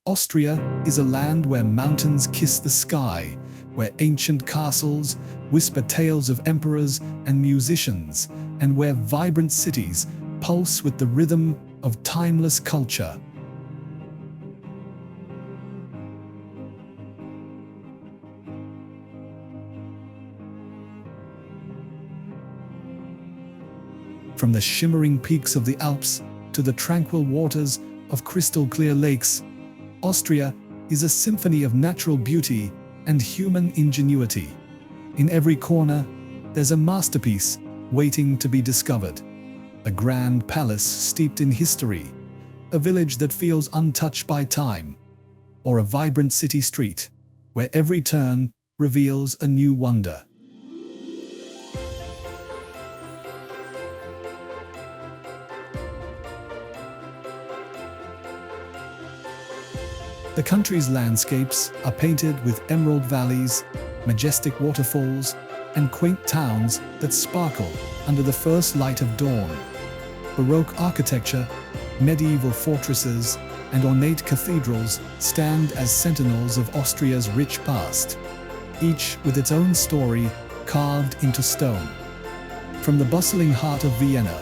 Austria is a land where mountains kiss the sky, where ancient castles whisper tales of emperors and musicians, and where vibrant cities pulse with the rhythm of timeless culture. From the shimmering peaks of the Alps to the tranquil waters of crystal-clear lakes, Austria is a symphony of natural beauty and human ingenuity. In every corner, there's a masterpiece waiting to be discovered. A grand palace steeped in history, a village that feels untouched by time, or a vibrant city street where every turn reveals a new wonder. The country's landscapes are painted with emerald valleys, majestic waterfalls, and quaint towns that sparkle under the first light of dawn. Baroque architecture, medieval fortresses, and ornate cathedrals stand as sentinels of Austria's rich past, each with its own story carved into stone. From the bustling heart of Vienna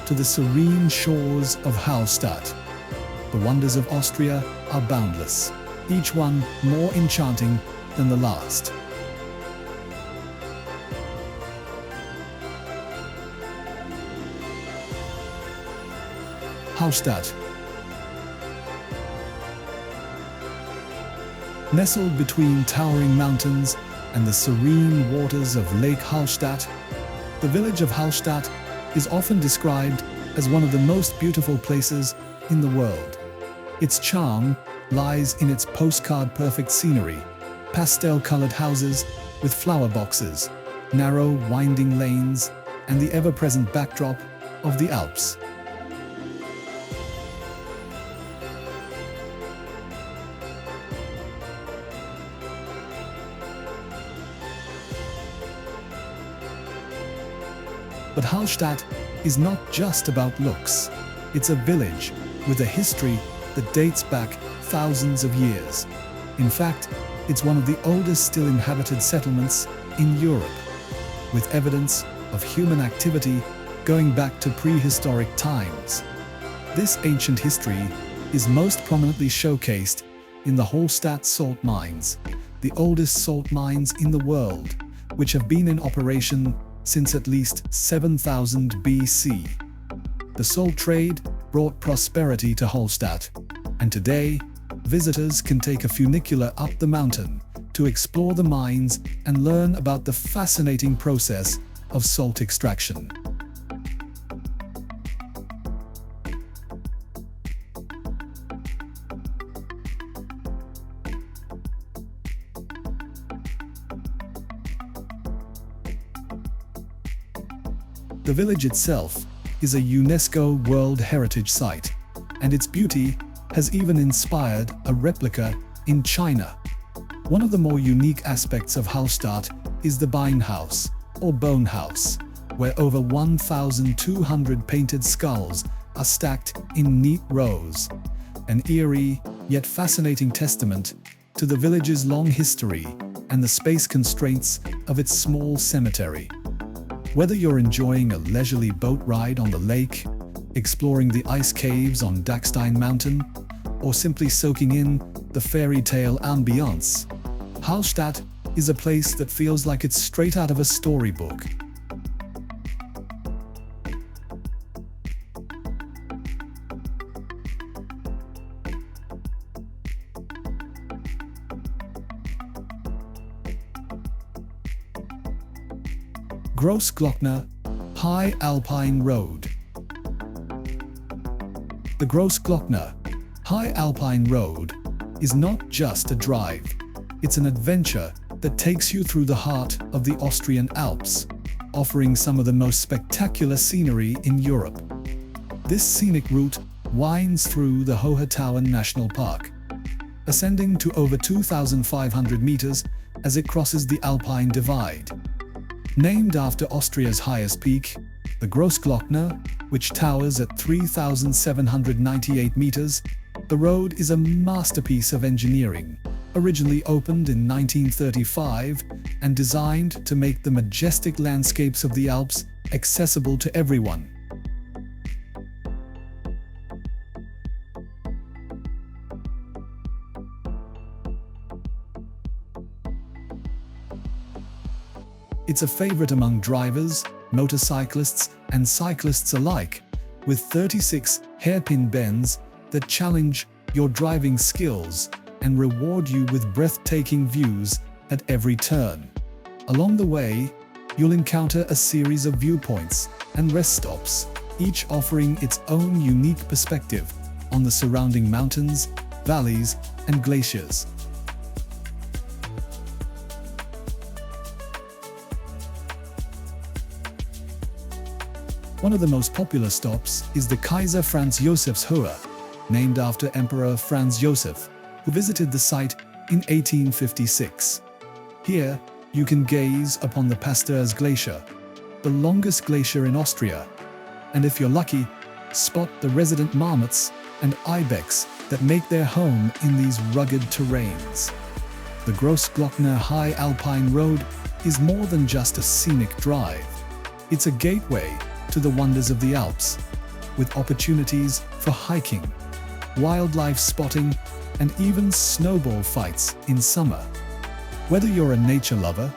to the serene shores of Hallstatt, the wonders of Austria are boundless, each one more enchanting than the last. Hallstatt. Nestled between towering mountains and the serene waters of Lake Hallstatt, the village of Hallstatt is often described as one of the most beautiful places in the world. Its charm lies in its postcard-perfect scenery, pastel-colored houses with flower boxes, narrow, winding lanes, and the ever-present backdrop of the Alps. But Hallstatt is not just about looks. It's a village with a history that dates back thousands of years. In fact, it's one of the oldest still inhabited settlements in Europe, with evidence of human activity going back to prehistoric times. This ancient history is most prominently showcased in the Hallstatt salt mines, the oldest salt mines in the world, which have been in operation since at least 7000 BC. The salt trade brought prosperity to Hallstatt, and today, visitors can take a funicular up the mountain to explore the mines and learn about the fascinating process of salt extraction. The village itself is a UNESCO World Heritage Site, and its beauty has even inspired a replica in China. One of the more unique aspects of Hallstatt is the Bein House, or Bone House, where over 1,200 painted skulls are stacked in neat rows, an eerie yet fascinating testament to the village's long history and the space constraints of its small cemetery. Whether you're enjoying a leisurely boat ride on the lake, exploring the ice caves on Dachstein Mountain, or simply soaking in the fairy tale ambiance, Hallstatt is a place that feels like it's straight out of a storybook. Großglockner, High Alpine Road. The Großglockner, High Alpine Road is not just a drive, it's an adventure that takes you through the heart of the Austrian Alps, offering some of the most spectacular scenery in Europe. This scenic route winds through the Hohe National Park, ascending to over 2,500 meters as it crosses the Alpine Divide. Named after Austria's highest peak, the Großglockner, which towers at 3,798 meters, The road is a masterpiece of engineering, originally opened in 1935 and designed to make the majestic landscapes of the Alps accessible to everyone. It's a favorite among drivers, motorcyclists, and cyclists alike, with 36 hairpin bends that challenge your driving skills and reward you with breathtaking views at every turn. Along the way, you'll encounter a series of viewpoints and rest stops, each offering its own unique perspective on the surrounding mountains, valleys, and glaciers. One of the most popular stops is the Kaiser Franz Josefs Höhe, named after Emperor Franz Joseph, who visited the site in 1856. Here, you can gaze upon the Pasteurs Glacier, the longest glacier in Austria, and if you're lucky, spot the resident marmots and ibex that make their home in these rugged terrains. The Grossglockner High Alpine Road is more than just a scenic drive. It's a gateway to the wonders of the Alps, with opportunities for hiking, wildlife spotting, and even snowball fights in summer. Whether you're a nature lover,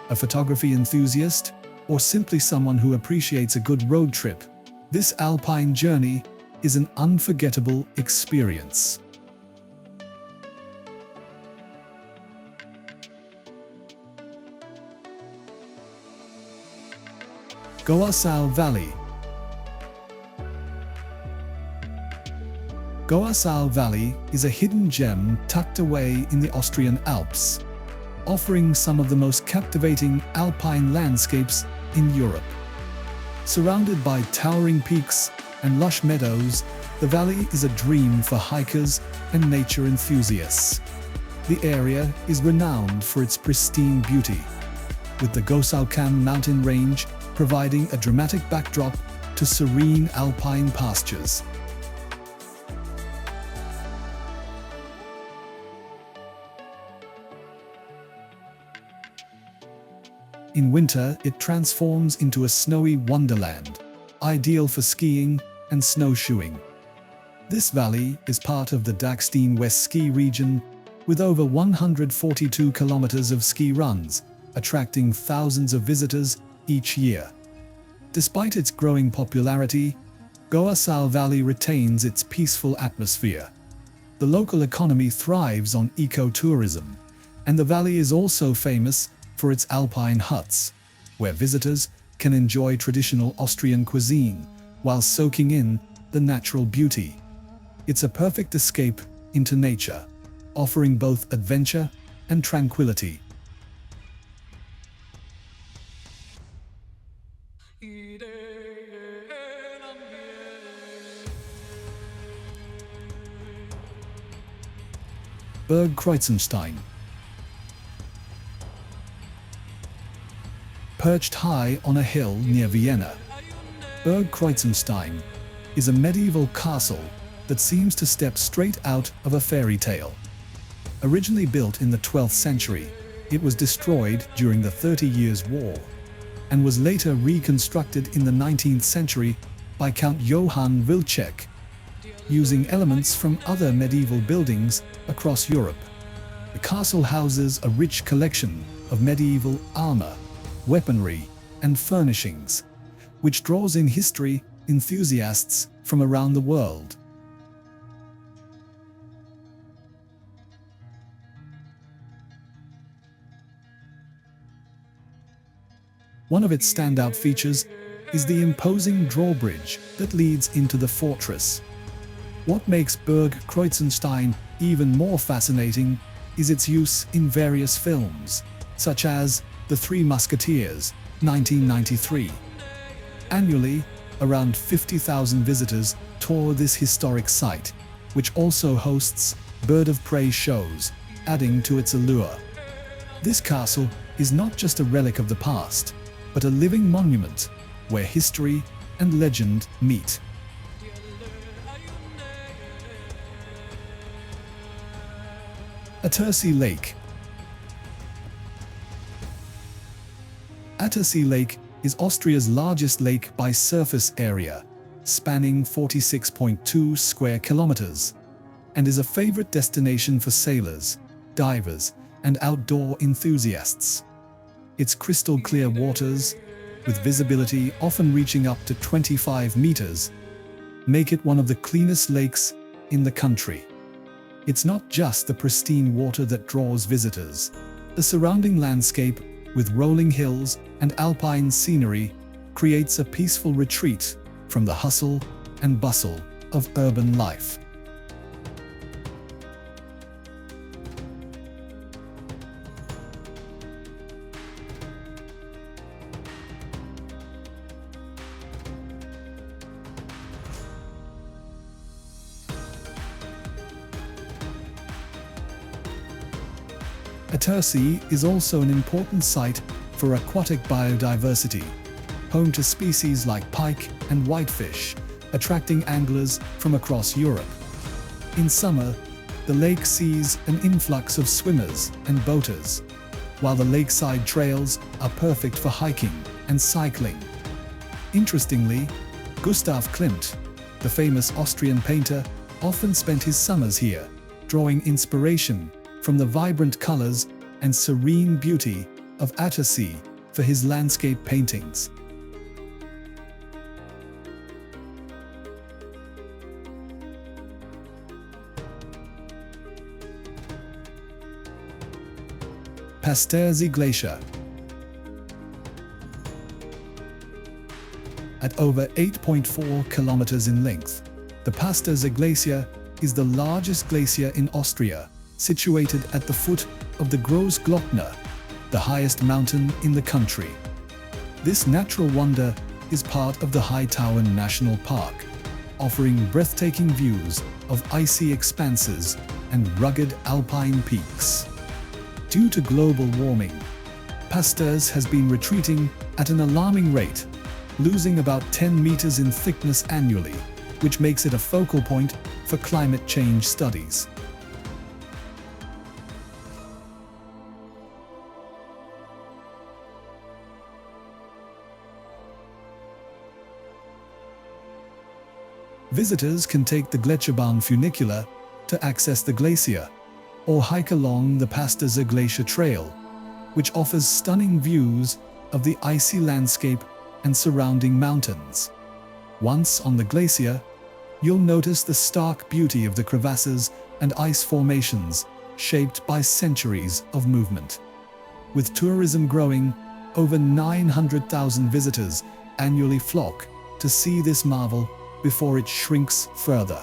a photography enthusiast, or simply someone who appreciates a good road trip, this alpine journey is an unforgettable experience. Goarsau Valley. Goarsau Valley is a hidden gem tucked away in the Austrian Alps, offering some of the most captivating alpine landscapes in Europe. Surrounded by towering peaks and lush meadows, the valley is a dream for hikers and nature enthusiasts. The area is renowned for its pristine beauty, with the Goarsaukamm mountain range providing a dramatic backdrop to serene alpine pastures. In winter, it transforms into a snowy wonderland, ideal for skiing and snowshoeing. This valley is part of the Dachstein West ski region, with over 142 kilometers of ski runs, attracting thousands of visitors each year. Despite its growing popularity, Goarsau Valley retains its peaceful atmosphere. The local economy thrives on ecotourism, and the valley is also famous for its alpine huts, where visitors can enjoy traditional Austrian cuisine while soaking in the natural beauty. It's a perfect escape into nature, offering both adventure and tranquility. Berg Kreuzenstein. Perched high on a hill near Vienna, Berg Kreuzenstein is a medieval castle that seems to step straight out of a fairy tale. Originally built in the 12th century, it was destroyed during the 30 Years' War and was later reconstructed in the 19th century by Count Johann Wilczek, using elements from other medieval buildings across Europe. The castle houses a rich collection of medieval armor, weaponry, and furnishings, which draws in history enthusiasts from around the world. One of its standout features is the imposing drawbridge that leads into the fortress. What makes Berg Kreuzenstein even more fascinating is its use in various films, such as The Three Musketeers, 1993. Annually, around 50,000 visitors tour this historic site, which also hosts bird of prey shows, adding to its allure. This castle is not just a relic of the past, but a living monument where history and legend meet. Attersee Lake. Attersee Lake is Austria's largest lake by surface area, spanning 46.2 square kilometers, and is a favorite destination for sailors, divers, and outdoor enthusiasts. Its crystal-clear waters, with visibility often reaching up to 25 meters, make it one of the cleanest lakes in the country. It's not just the pristine water that draws visitors. The surrounding landscape, with rolling hills and alpine scenery, creates a peaceful retreat from the hustle and bustle of urban life. Attersee is also an important site for aquatic biodiversity, home to species like pike and whitefish, attracting anglers from across Europe. In summer, the lake sees an influx of swimmers and boaters, while the lakeside trails are perfect for hiking and cycling. Interestingly, Gustav Klimt, the famous Austrian painter, often spent his summers here, drawing inspiration from the vibrant colors and serene beauty of Attersee for his landscape paintings. Pasterze Glacier. At over 8.4 kilometers in length, the Pasterze Glacier is the largest glacier in Austria, situated at the foot of the Großglockner, the highest mountain in the country. This natural wonder is part of the Hightowen National Park, offering breathtaking views of icy expanses and rugged alpine peaks. Due to global warming, Pasterze has been retreating at an alarming rate, losing about 10 meters in thickness annually, which makes it a focal point for climate change studies. Visitors can take the Gletscherbahn funicular to access the glacier, or hike along the Pasterze Glacier Trail, which offers stunning views of the icy landscape and surrounding mountains. Once on the glacier, you'll notice the stark beauty of the crevasses and ice formations shaped by centuries of movement. With tourism growing, over 900,000 visitors annually flock to see this marvel before it shrinks further.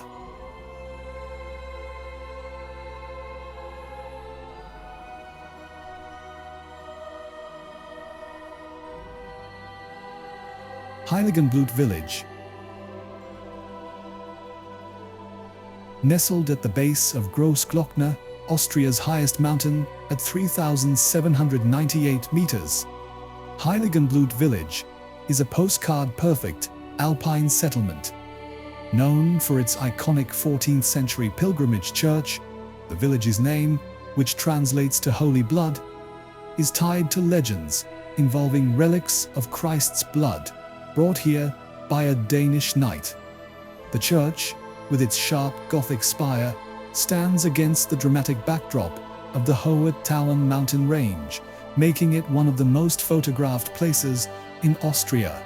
Heiligenblut Village. Nestled at the base of Großglockner, Austria's highest mountain at 3,798 meters, Heiligenblut Village is a postcard-perfect alpine settlement. Known for its iconic 14th century pilgrimage church, the village's name, which translates to Holy Blood, is tied to legends involving relics of Christ's blood brought here by a Danish knight. The church, with its sharp Gothic spire, stands against the dramatic backdrop of the Hohe-Tauern mountain range, making it one of the most photographed places in Austria.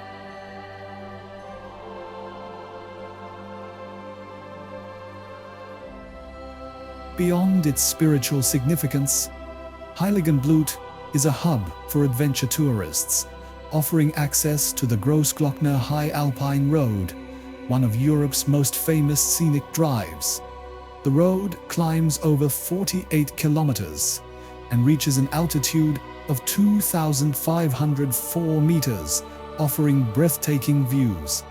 Beyond its spiritual significance, Heiligenblut is a hub for adventure tourists, offering access to the Großglockner High Alpine Road, one of Europe's most famous scenic drives. The road climbs over 48 kilometers and reaches an altitude of 2,504 meters, offering breathtaking views.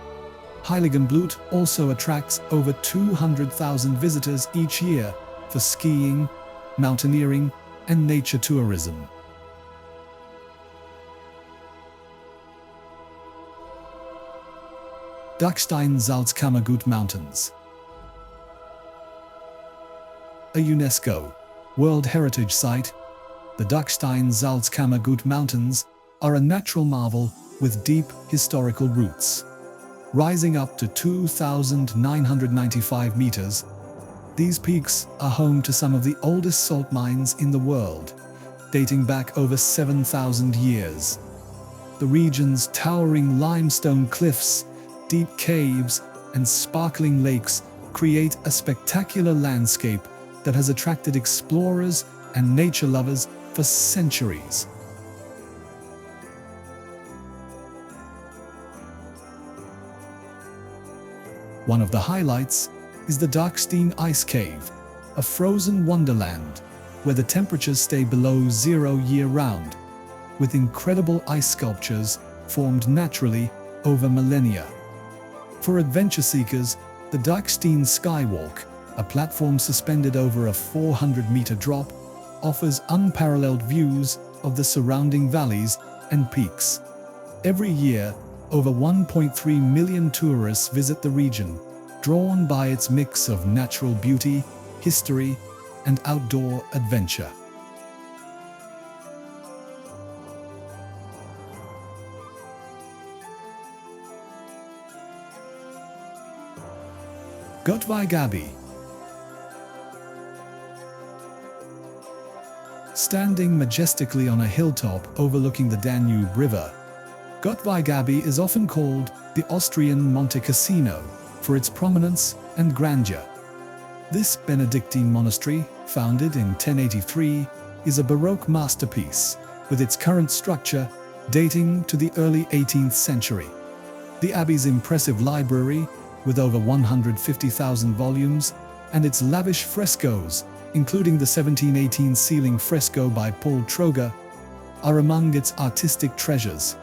Heiligenblut also attracts over 200,000 visitors each year for skiing, mountaineering, and nature tourism. Dachstein-Salzkammergut Mountains. A UNESCO World Heritage Site, the Dachstein-Salzkammergut Mountains are a natural marvel with deep historical roots. Rising up to 2,995 meters, these peaks are home to some of the oldest salt mines in the world, dating back over 7,000 years. The region's towering limestone cliffs, deep caves, and sparkling lakes create a spectacular landscape that has attracted explorers and nature lovers for centuries. One of the highlights is the Dachstein Ice Cave, a frozen wonderland where the temperatures stay below zero year-round, with incredible ice sculptures formed naturally over millennia. For adventure seekers, the Dachstein Skywalk, a platform suspended over a 400-meter drop, offers unparalleled views of the surrounding valleys and peaks. Every year, over 1.3 million tourists visit the region, drawn by its mix of natural beauty, history, and outdoor adventure. Gottweig Abbey. Standing majestically on a hilltop overlooking the Danube River, Gottweig Abbey is often called the Austrian Monte Cassino for its prominence and grandeur. This Benedictine monastery, founded in 1083, is a Baroque masterpiece, with its current structure dating to the early 18th century. The abbey's impressive library, with over 150,000 volumes, and its lavish frescoes, including the 1718 ceiling fresco by Paul Troger, are among its artistic treasures.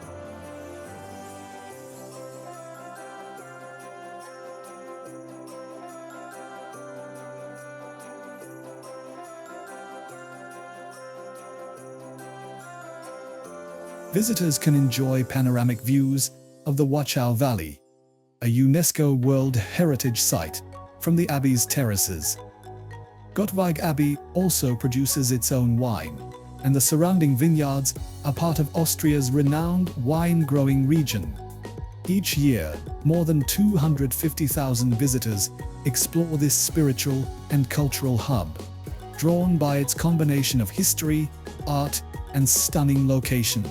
Visitors can enjoy panoramic views of the Wachau Valley, a UNESCO World Heritage Site, from the abbey's terraces. Gottweig Abbey also produces its own wine, and the surrounding vineyards are part of Austria's renowned wine-growing region. Each year, more than 250,000 visitors explore this spiritual and cultural hub, drawn by its combination of history, art, and stunning location.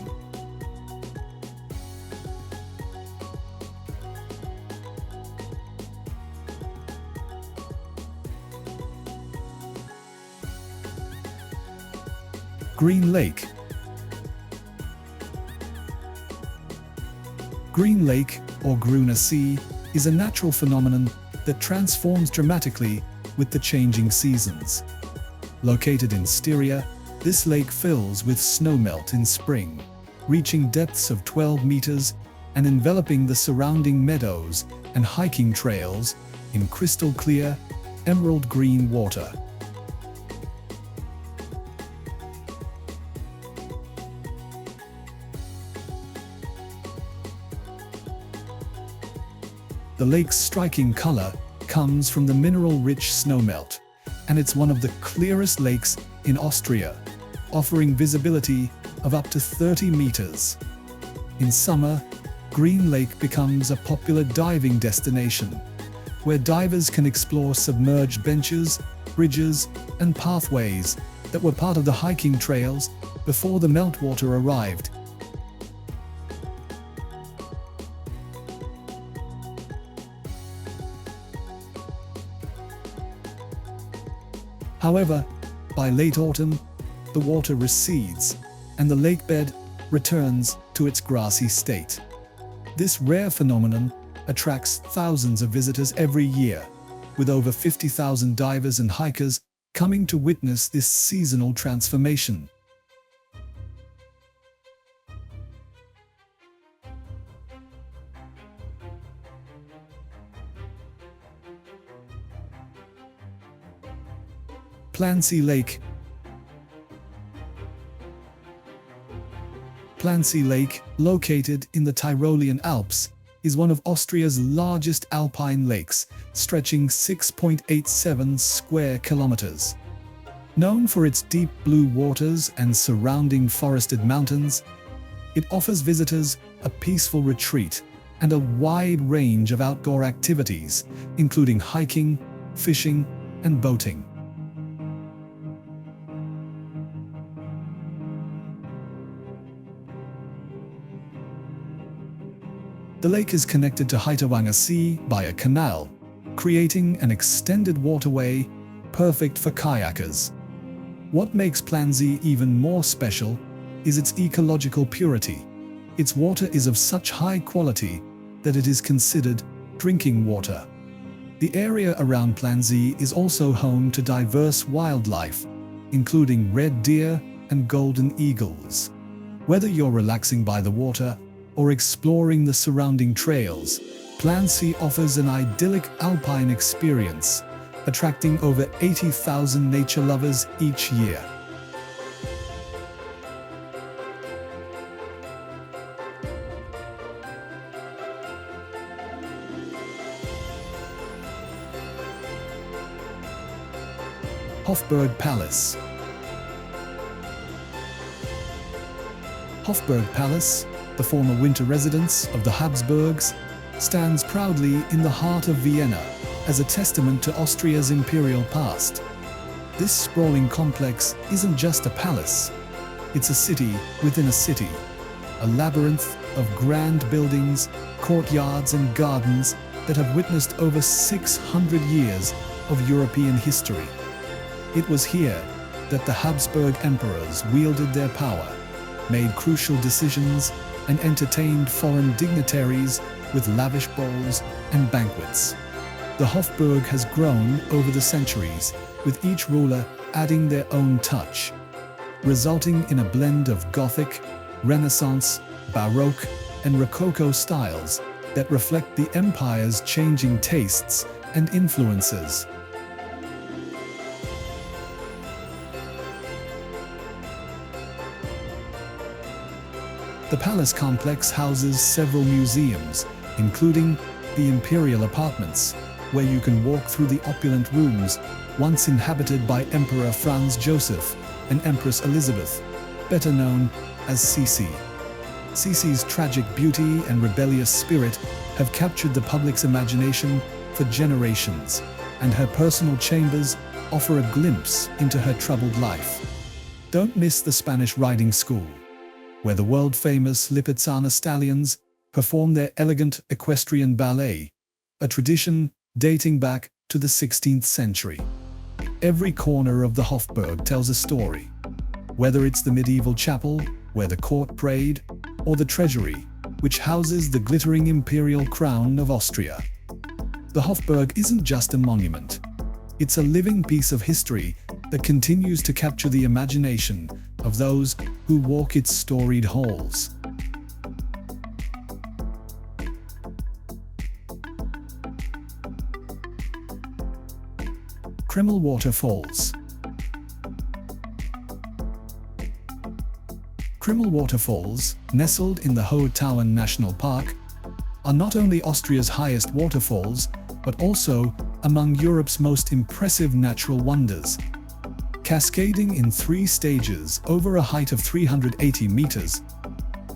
Green Lake. Green Lake, or Grüner See, is a natural phenomenon that transforms dramatically with the changing seasons. Located in Styria, this lake fills with snowmelt in spring, reaching depths of 12 meters and enveloping the surrounding meadows and hiking trails in crystal clear, emerald green water. The lake's striking color comes from the mineral-rich snowmelt, and it's one of the clearest lakes in Austria, offering visibility of up to 30 meters. In summer, Green Lake becomes a popular diving destination, where divers can explore submerged benches, bridges, and pathways that were part of the hiking trails before the meltwater arrived. However, by late autumn, the water recedes and the lakebed returns to its grassy state. This rare phenomenon attracts thousands of visitors every year, with over 50,000 divers and hikers coming to witness this seasonal transformation. Plancy Lake. Plancy Lake, located in the Tyrolean Alps, is one of Austria's largest alpine lakes, stretching 6.87 square kilometers. Known for its deep blue waters and surrounding forested mountains, it offers visitors a peaceful retreat and a wide range of outdoor activities, including hiking, fishing, and boating. The lake is connected to Haitawanga Sea by a canal, creating an extended waterway perfect for kayakers. What makes Plansee even more special is its ecological purity. Its water is of such high quality that it is considered drinking water. The area around Plansee is also home to diverse wildlife, including red deer and golden eagles. Whether you're relaxing by the water or exploring the surrounding trails, Plansee offers an idyllic alpine experience, attracting over 80,000 nature lovers each year. Hofburg Palace. Hofburg Palace, the former winter residence of the Habsburgs, stands proudly in the heart of Vienna as a testament to Austria's imperial past. This sprawling complex isn't just a palace, it's a city within a city, a labyrinth of grand buildings, courtyards and gardens that have witnessed over 600 years of European history. It was here that the Habsburg emperors wielded their power, made crucial decisions, and entertained foreign dignitaries with lavish balls and banquets. The Hofburg has grown over the centuries, with each ruler adding their own touch, resulting in a blend of Gothic, Renaissance, Baroque, and Rococo styles that reflect the empire's changing tastes and influences. The palace complex houses several museums, including the Imperial Apartments, where you can walk through the opulent rooms once inhabited by Emperor Franz Joseph and Empress Elizabeth, better known as Sisi. Sisi's tragic beauty and rebellious spirit have captured the public's imagination for generations, and her personal chambers offer a glimpse into her troubled life. Don't miss the Spanish riding school, where the world-famous Lipizzaner stallions perform their elegant equestrian ballet, a tradition dating back to the 16th century. Every corner of the Hofburg tells a story, whether it's the medieval chapel, where the court prayed, or the treasury, which houses the glittering imperial crown of Austria. The Hofburg isn't just a monument. It's a living piece of history that continues to capture the imagination of those who walk its storied halls. Krimml Waterfalls. Krimml Waterfalls, nestled in the Hohe Tauern National Park, are not only Austria's highest waterfalls, but also among Europe's most impressive natural wonders. Cascading in 3 stages over a height of 380 meters,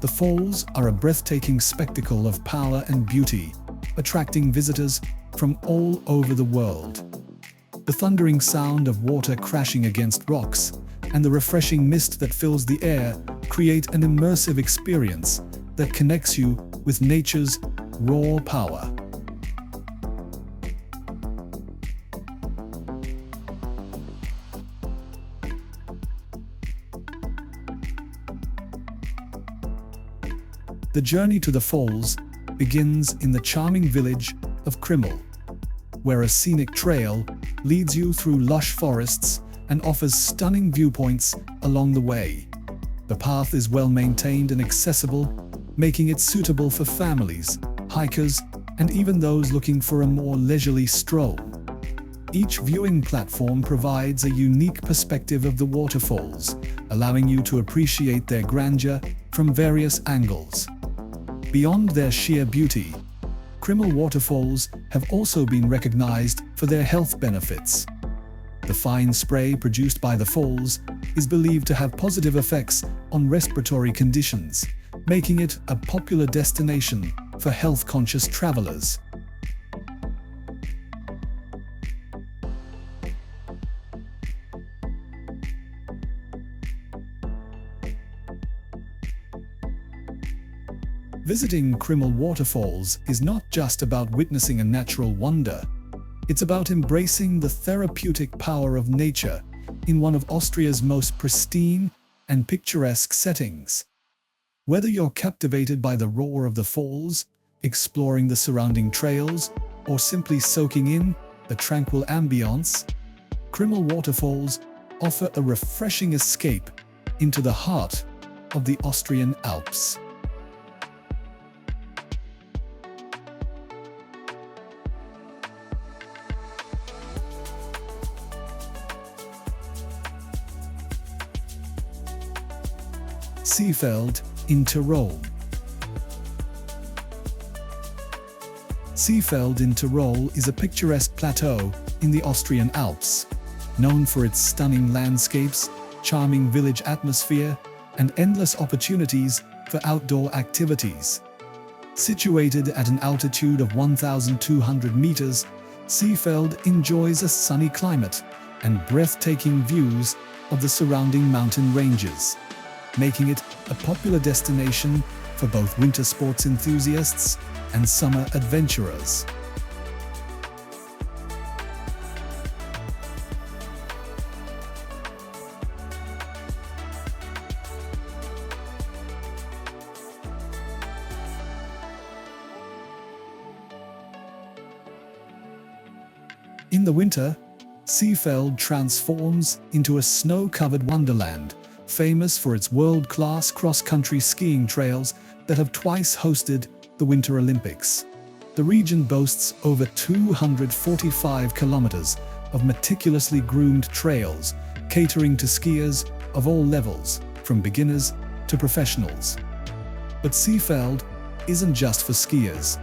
the falls are a breathtaking spectacle of power and beauty, attracting visitors from all over the world. The thundering sound of water crashing against rocks and the refreshing mist that fills the air create an immersive experience that connects you with nature's raw power. The journey to the falls begins in the charming village of Krimml, where a scenic trail leads you through lush forests and offers stunning viewpoints along the way. The path is well maintained and accessible, making it suitable for families, hikers, and even those looking for a more leisurely stroll. Each viewing platform provides a unique perspective of the waterfalls, allowing you to appreciate their grandeur from various angles. Beyond their sheer beauty, Krimml waterfalls have also been recognized for their health benefits. The fine spray produced by the falls is believed to have positive effects on respiratory conditions, making it a popular destination for health-conscious travelers. Visiting Krimml waterfalls is not just about witnessing a natural wonder. It's about embracing the therapeutic power of nature in one of Austria's most pristine and picturesque settings. Whether you're captivated by the roar of the falls, exploring the surrounding trails, or simply soaking in the tranquil ambience, Krimml waterfalls offer a refreshing escape into the heart of the Austrian Alps. Seefeld in Tyrol. Seefeld in Tyrol is a picturesque plateau in the Austrian Alps, known for its stunning landscapes, charming village atmosphere, and endless opportunities for outdoor activities. Situated at an altitude of 1,200 meters, Seefeld enjoys a sunny climate and breathtaking views of the surrounding mountain ranges, making it a popular destination for both winter sports enthusiasts and summer adventurers. In the winter, Seefeld transforms into a snow-covered wonderland, famous for its world-class cross-country skiing trails that have twice hosted the Winter Olympics. The region boasts over 245 kilometers of meticulously groomed trails, catering to skiers of all levels, from beginners to professionals. But Seefeld isn't just for skiers.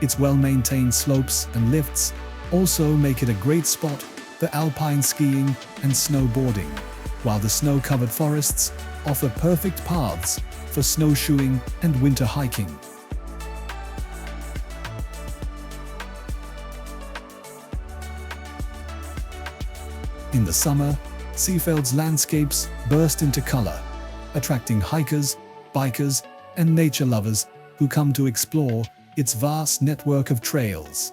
Its well-maintained slopes and lifts also make it a great spot for alpine skiing and snowboarding, while the snow-covered forests offer perfect paths for snowshoeing and winter hiking. In the summer, Seefeld's landscapes burst into color, attracting hikers, bikers, and nature lovers who come to explore its vast network of trails.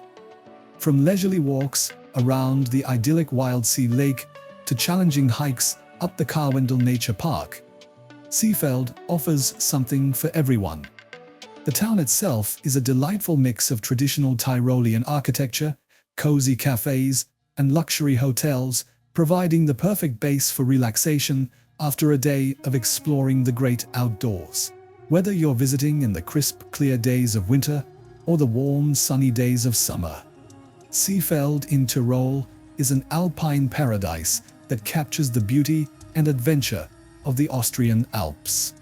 From leisurely walks around the idyllic Wildsee Lake to challenging hikes up the Karwendel Nature Park, Seefeld offers something for everyone. The town itself is a delightful mix of traditional Tyrolean architecture, cozy cafes, and luxury hotels, providing the perfect base for relaxation after a day of exploring the great outdoors. Whether you're visiting in the crisp, clear days of winter or the warm, sunny days of summer, Seefeld in Tyrol is an alpine paradise that captures the beauty and adventure of the Austrian Alps.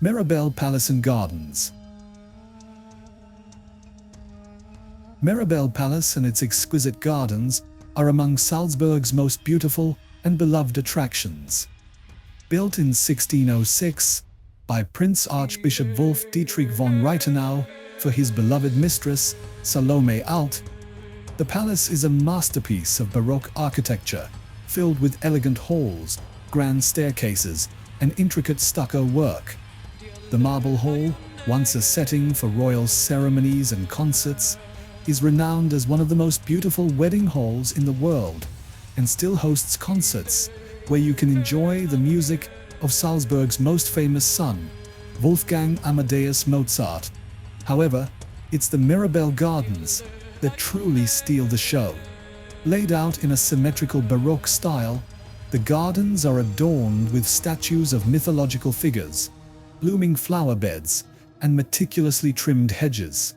Mirabell Palace and Gardens. Mirabell Palace and its exquisite gardens are among Salzburg's most beautiful and beloved attractions. Built in 1606 by Prince Archbishop Wolf Dietrich von Reichenau for his beloved mistress, Salome Alt, the palace is a masterpiece of Baroque architecture, filled with elegant halls, grand staircases, and intricate stucco work. The Marble Hall, once a setting for royal ceremonies and concerts, is renowned as one of the most beautiful wedding halls in the world, and still hosts concerts where you can enjoy the music of Salzburg's most famous son, Wolfgang Amadeus Mozart. However, it's the Mirabell Gardens that truly steal the show. Laid out in a symmetrical Baroque style, the gardens are adorned with statues of mythological figures, blooming flower beds, and meticulously trimmed hedges.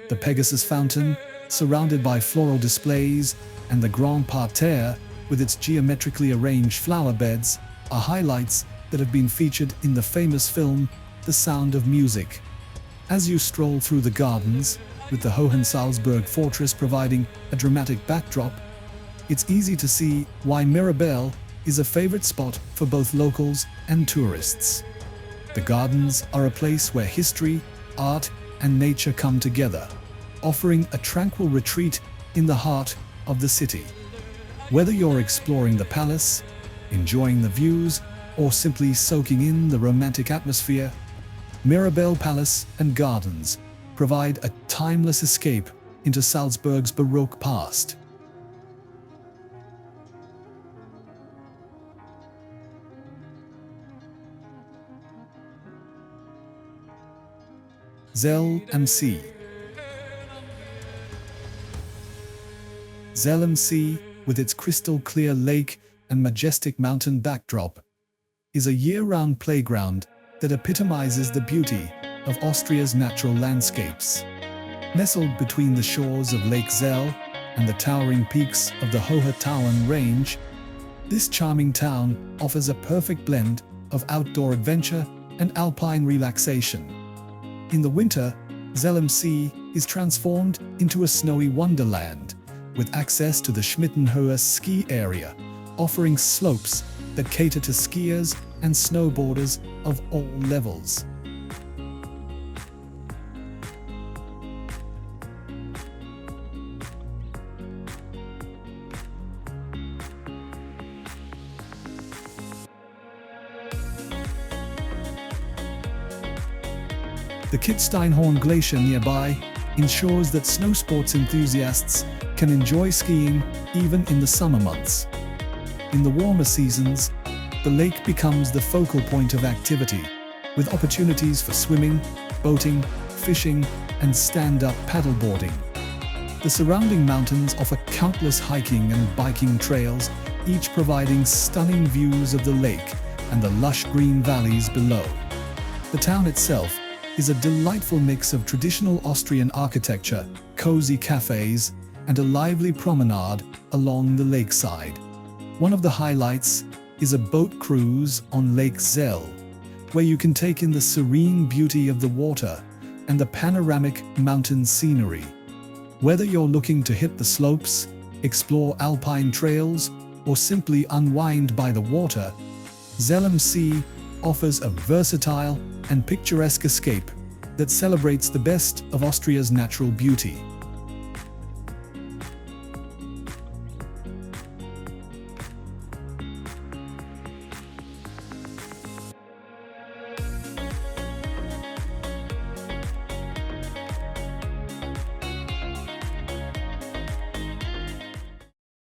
The Pegasus Fountain surrounded by floral displays, and the Grand Parterre, with its geometrically arranged flower beds, are highlights that have been featured in the famous film The Sound of Music. As you stroll through the gardens, with the Hohensalzburg fortress providing a dramatic backdrop, it's easy to see why Mirabell is a favorite spot for both locals and tourists. The gardens are a place where history, art, and nature come together, offering a tranquil retreat in the heart of the city. Whether you're exploring the palace, enjoying the views, or simply soaking in the romantic atmosphere, Mirabell Palace and Gardens provide a timeless escape into Salzburg's Baroque past. Zell am See. Zell am See, with its crystal-clear lake and majestic mountain backdrop, is a year-round playground that epitomizes the beauty of Austria's natural landscapes. Nestled between the shores of Lake Zell and the towering peaks of the Hohe Tauern Range, this charming town offers a perfect blend of outdoor adventure and alpine relaxation. In the winter, Zell am See is transformed into a snowy wonderland, with access to the Schmittenhohe ski area, offering slopes that cater to skiers and snowboarders of all levels. The Kitzsteinhorn Glacier nearby ensures that snow sports enthusiasts can enjoy skiing even in the summer months. In the warmer seasons, the lake becomes the focal point of activity, with opportunities for swimming, boating, fishing, and stand-up paddleboarding. The surrounding mountains offer countless hiking and biking trails, each providing stunning views of the lake and the lush green valleys below. The town itself is a delightful mix of traditional Austrian architecture, cozy cafes, and a lively promenade along the lakeside. One of the highlights is a boat cruise on Lake Zell, where you can take in the serene beauty of the water and the panoramic mountain scenery. Whether you're looking to hit the slopes, explore alpine trails, or simply unwind by the water, Zell am See offers a versatile and picturesque escape that celebrates the best of Austria's natural beauty.